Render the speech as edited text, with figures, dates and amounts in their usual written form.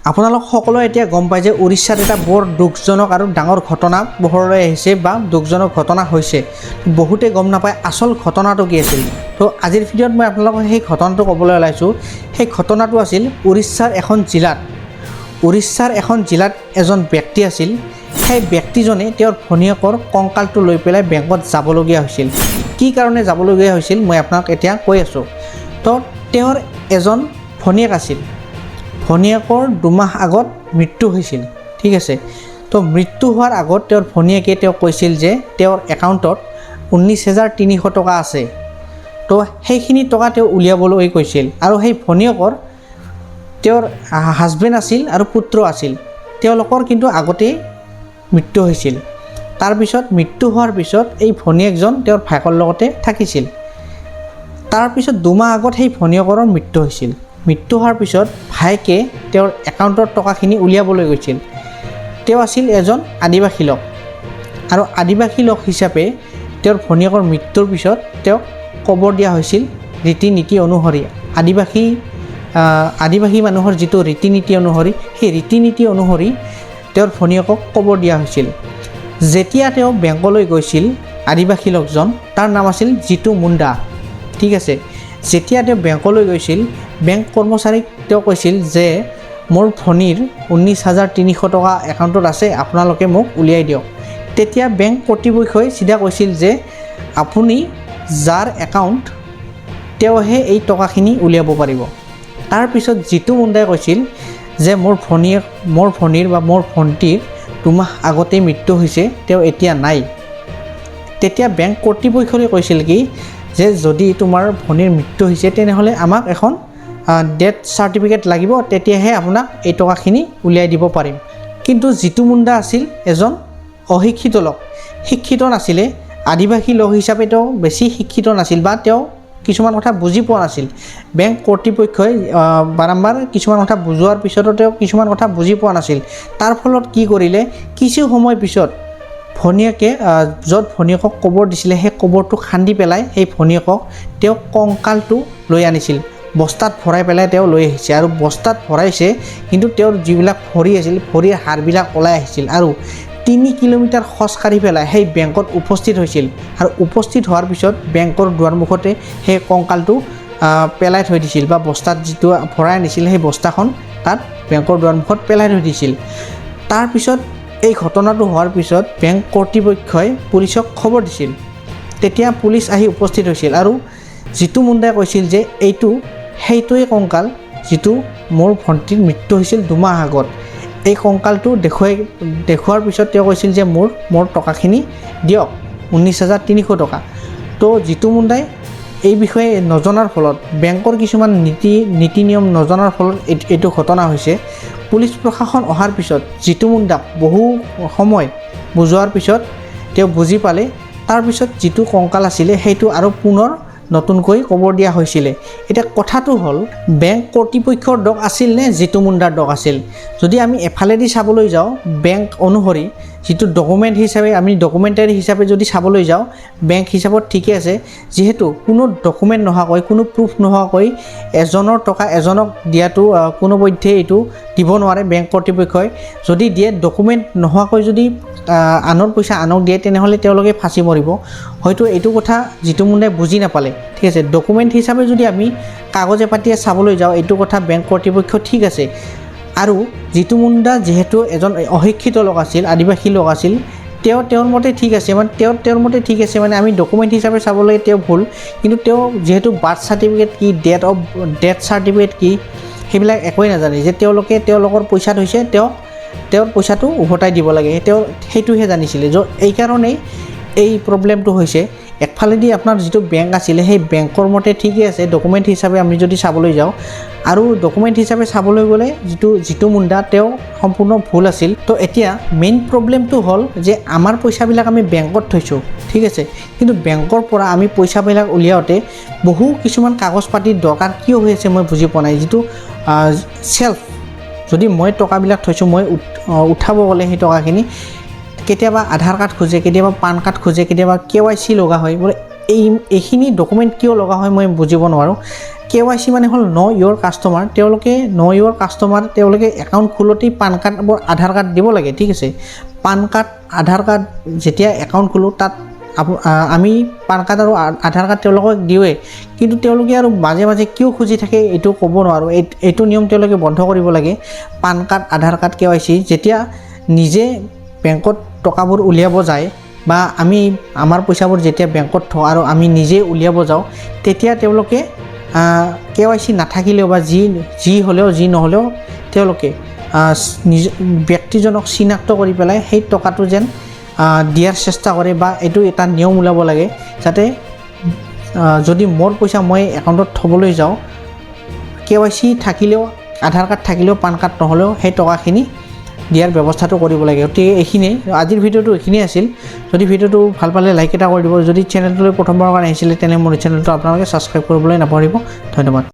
আপোনালোক সকলোৱে এতিয়া গম পায় যে উৰিষ্যাত এটা বৰ দুখজনক আৰু ডাঙৰ ঘটনা পোহৰলৈ আহিছে বা দুখজনক ঘটনা হৈছে। বহুতে গম নাপায় আচল ঘটনাটো কি আছিল। তো আজিৰ ভিডিঅ'ত মই আপোনালোকক সেই ঘটনাটো ক'বলৈ ওলাইছোঁ। সেই ঘটনাটো আছিল উৰিষ্যাৰ এখন জিলাত এজন ব্যক্তি আছিল। সেই ব্যক্তিজনে তেওঁৰ ভনীয়েকৰ কংকালটো লৈ পেলাই বেংকত যাবলগীয়া হৈছিল। কি কাৰণে যাবলগীয়া হৈছিল মই আপোনাক এতিয়া কৈ আছোঁ। তো তেওঁৰ এজন ভনীয়েক আছিল। ভনীয়েকৰ 2 মাহ আগত মৃত্যু হৈছিল, ঠিক আছে। তো মৃত্যু হোৱাৰ আগত তেওঁৰ ভনীয়েকে তেওঁক কৈছিল যে তেওঁৰ একাউণ্টত 19,300 টকা আছে। তো সেইখিনি টকা তেওঁ উলিয়াবলৈ কৈছিল। আৰু সেই ভনীয়েকৰ তেওঁৰ হাজবেণ্ড আছিল আৰু পুত্ৰ আছিল। তেওঁলোকৰ কিন্তু আগতেই মৃত্যু হৈছিল। তাৰপিছত মৃত্যু হোৱাৰ পিছত এই ভনীয়েকজন তেওঁৰ ভায়েকৰ লগতে থাকিছিল। তাৰপিছত 2 মাহ আগত সেই ভনীয়েকৰ মৃত্যু হৈছিল। মৃত্যু হোৱাৰ পিছত ভায়েকে তেওঁৰ একাউণ্টৰ টকাখিনি উলিয়াবলৈ গৈছিল। তেওঁ আছিল এজন আদিবাসী লোক আৰু আদিবাসী লোক হিচাপে তেওঁৰ ভনীয়েকৰ মৃত্যুৰ পিছত তেওঁক কবৰ দিয়া হৈছিল ৰীতি নীতি অনুসৰি। আদিবাসী মানুহৰ যিটো ৰীতি নীতি অনুসৰি সেই ৰীতি নীতি অনুসৰি তেওঁৰ ভনীয়েকক কবৰ দিয়া হৈছিল। যেতিয়া তেওঁ বেংকলৈ গৈছিল আদিবাসী লোকজন, তাৰ নাম আছিল জিতু মুণ্ডা, ঠিক আছে। যেতিয়া তেওঁ বেংকলৈ গৈছিল, বেংক কৰ্মচাৰীক তেওঁ কৈছিল যে মোৰ ভনীৰ 19,300 টকা একাউণ্টত আছে, আপোনালোকে মোক উলিয়াই দিয়ক। তেতিয়া বেংক কৰ্তৃপক্ষই চিধা কৈছিল যে আপুনি যাৰ একাউণ্ট তেওঁহে এই টকাখিনি উলিয়াব পাৰিব। তাৰপিছত জিতু মুণ্ডাই কৈছিল যে মোৰ ভনীৰ বা মোৰ ভণ্টিৰ 2 মাহ আগতেই মৃত্যু হৈছে, তেওঁ এতিয়া নাই। তেতিয়া বেংক কৰ্তৃপক্ষই কৈছিল কি যে যদি তোমাৰ ভনীৰ মৃত্যু হৈছে তেনেহ'লে আমাক এখন ডেথ চাৰ্টিফিকেট লাগিব, তেতিয়াহে আপোনাক এই টকাখিনি উলিয়াই দিব পাৰিম। কিন্তু জিতু মুণ্ডা আছিল এজন অশিক্ষিত লোক, শিক্ষিত নাছিলে। আদিবাসী লোক হিচাপে তেওঁ বেছি শিক্ষিত নাছিল বা তেওঁ কিছুমান কথা বুজি পোৱা নাছিল। বেংক কৰ্তৃপক্ষই বাৰম্বাৰ কিছুমান কথা বুজোৱাৰ পিছতো তেওঁ কিছুমান কথা বুজি পোৱা নাছিল। তাৰ ফলত কি কৰিলে, কিছু সময় পিছত ভনীয়েকে য'ত ভনীয়েকক কবৰ দিছিলে সেই কবৰটো খান্দি পেলাই সেই ভনীয়েকক তেওঁ কংকালটো লৈ আনিছিল। বস্তাত ভৰাই পেলাই তেওঁ লৈ আহিছে আৰু বস্তাত ভৰাইছে, কিন্তু তেওঁৰ যিবিলাক ভৰি আছিল ভৰিৰ হাড়বিলাক ওলাই আহিছিল আৰু 3 কিলোমিটাৰ খোজকাঢ়ি পেলাই সেই বেংকত উপস্থিত হৈছিল। আৰু উপস্থিত হোৱাৰ পিছত বেংকৰ দুৱাৰমুখতে সেই কংকালটো পেলাই থৈ দিছিল বা বস্তাত যিটো ভৰাই আনিছিল সেই বস্তাখন তাত বেংকৰ দুৱাৰমুখত পেলাই থৈ দিছিল। তাৰপিছত এই ঘটনাটো হোৱাৰ পিছত বেংক কৰ্তৃপক্ষই পুলিচক খবৰ দিছিল। তেতিয়া পুলিচ আহি উপস্থিত হৈছিল আৰু জিতু মুণ্ডাই কৈছিল যে এইটো সেইটোৱে কংকাল যিটো মোৰ ভণ্টিৰ মৃত্যু হৈছিল 2 মাহ আগত। এই কংকালটো দেখুৱাৰ পিছত তেওঁ কৈছিল যে মোৰ টকাখিনি দিয়ক, 19,300 টকা। তো জিতু মুণ্ডাই এই বিষয়ে নজনাৰ ফলত, বেংকৰ কিছুমান নীতি নিয়ম নজনাৰ ফলত এইটো ঘটনা হৈছে। পুলিচ প্ৰশাসন অহাৰ পিছত জিতু মুণ্ডাক বহু সময় বুজোৱাৰ পিছত তেওঁ বুজি পালে। তাৰপিছত যিটো কংকাল আছিলে সেইটো আৰু পুনৰ নতুনকৈ কবৰ দিয়া হৈছিলে। এতিয়া কথাটো হ'ল বেংক কৰ্তৃপক্ষৰ দোষ আছিল নে জিতু মুণ্ডাৰ দোষ আছিল? যদি আমি এফালেদি চাবলৈ যাওঁ, বেংক অনুসৰি যিটো ডকুমেণ্ট হিচাপে আমি ডকুমেণ্টাৰী হিচাপে যদি চাবলৈ যাওঁ, বেংক হিচাপত ঠিকে আছে। যিহেতু কোনো ডকুমেণ্ট নোহোৱাকৈ, কোনো প্ৰুফ নোহোৱাকৈ এজনৰ টকা এজনক দিয়াটো কোনোপধ্যে এইটো দিব নোৱাৰে বেংক কৰ্তৃপক্ষই। যদি দিয়ে ডকুমেণ্ট নোহোৱাকৈ যদি আনৰ পইচা আনক দিয়ে তেনেহ'লে তেওঁলোকে ফাঁচি মৰিব। হয়তো এইটো কথা জিতু মুণ্ডাই বুজি নাপালে, ঠিক আছে। ডকুমেণ্ট হিচাপে যদি আমি কাগজে পাতিয়ে চাবলৈ যাওঁ এইটো কথা বেংক কৰ্তৃপক্ষ ঠিক আছে। আৰু জিতু মুণ্ডা যিহেতু এজন অশিক্ষিত লোক আছিল, আদিবাসী লোক আছিল, তেওঁৰ মতে ঠিক আছে, তেওঁৰ মতে ঠিক আছে মানে আমি ডকুমেণ্ট হিচাপে চাবলৈ তেওঁ ভুল। কিন্তু তেওঁ যিহেতু বাৰ্থ চাৰ্টিফিকেট কি, ডেথ চাৰ্টিফিকেট কি সেইবিলাক একোৱেই নাজানে, যে তেওঁলোকৰ পইচা থৈছে, তেওঁৰ পইচাটো উভতাই দিব লাগে, তেওঁ সেইটোহে জানিছিলে। এইকাৰণেই এই প্ৰব্লেমটো হৈছে। একফালেদি আপোনাৰ যিটো বেংক আছিলে সেই বেংকৰ মতে ঠিকেই আছে ডকুমেণ্ট হিচাপে আমি যদি চাবলৈ যাওঁ, আৰু ডকুমেণ্ট হিচাপে চাবলৈ গ'লে জিতু মুণ্ডা তেওঁ সম্পূৰ্ণ ভুল আছিল। তো এতিয়া মেইন প্ৰব্লেমটো হ'ল যে আমাৰ পইচাবিলাক আমি বেংকত থৈছোঁ, ঠিক আছে, কিন্তু বেংকৰ পৰা আমি পইচাবিলাক উলিয়াওঁতে বহু কিছুমান কাগজ পাতিৰ দৰকাৰ কিয় হৈ আছে মই বুজি পোৱা নাই। যিটো যদি মই টকাবিলাক থৈছোঁ, মই উঠাব গ'লে সেই টকাখিনি কেতিয়াবা আধাৰ কাৰ্ড খোজে, কেতিয়াবা পান কাৰ্ড খোজে, কেতিয়াবা KYC লগা হয়। বোলে এইখিনি ডকুমেণ্ট কিয় লগা হয় মই বুজিব নোৱাৰোঁ। KYC মানে হ'ল ন' ইয়ৰ কাষ্টমাৰ। তেওঁলোকে ন' ইয়ৰ কাষ্টমাৰ তেওঁলোকে একাউণ্ট খোলোতেই পান কাৰ্ড আৰু আধাৰ কাৰ্ড দিব লাগে, ঠিক আছে। পান কাৰ্ড আধাৰ কাৰ্ড যেতিয়া একাউণ্ট খোলোঁ তাত আমি পান কাৰ্ড আৰু আধাৰ কাৰ্ড তেওঁলোকক দিওঁৱেই, কিন্তু তেওঁলোকে আৰু মাজে মাজে কিয় খুজি থাকে এইটো ক'ব নোৱাৰোঁ। এইটো নিয়ম তেওঁলোকে বন্ধ কৰিব লাগে। পান কাৰ্ড আধাৰ কাৰ্ড KYC যেতিয়া নিজে বেংকত টকাবোৰ উলিয়াব যায় বা আমি আমাৰ পইচাবোৰ যেতিয়া বেংকত থওঁ আৰু আমি নিজে উলিয়াব যাওঁ, তেতিয়া তেওঁলোকে KYC নাথাকিলেও বা যি হ'লেও যি নহ'লেও তেওঁলোকে ব্যক্তিজনক চিনাক্ত কৰি পেলাই সেই টকাটো যেন দিয়াৰ চেষ্টা কৰে বা এইটো এটা নিয়ম ওলাব লাগে, যাতে যদি মোৰ পইচা মই একাউণ্টত থ'বলৈ যাওঁ, KYC থাকিলেও আধাৰ কাৰ্ড থাকিলেও পান কাৰ্ড নহ'লেও সেই টকাখিনি দিয়াৰ ব্যৱস্থাটো কৰিব লাগে। গতিকে এইখিনিয়ে আজিৰ ভিডিঅ'টো এইখিনিয়ে আছিল। যদি ভিডিঅ'টো ভাল পালে লাইক এটা কৰি দিব। যদি চেনেলটোলৈ প্ৰথমবাৰৰ কাৰণে আহিছিলে তেনে মোৰ চেনেলটো আপোনালোকে ছাবস্ক্ৰাইব কৰিবলৈ নাপাহৰিব। ধন্যবাদ।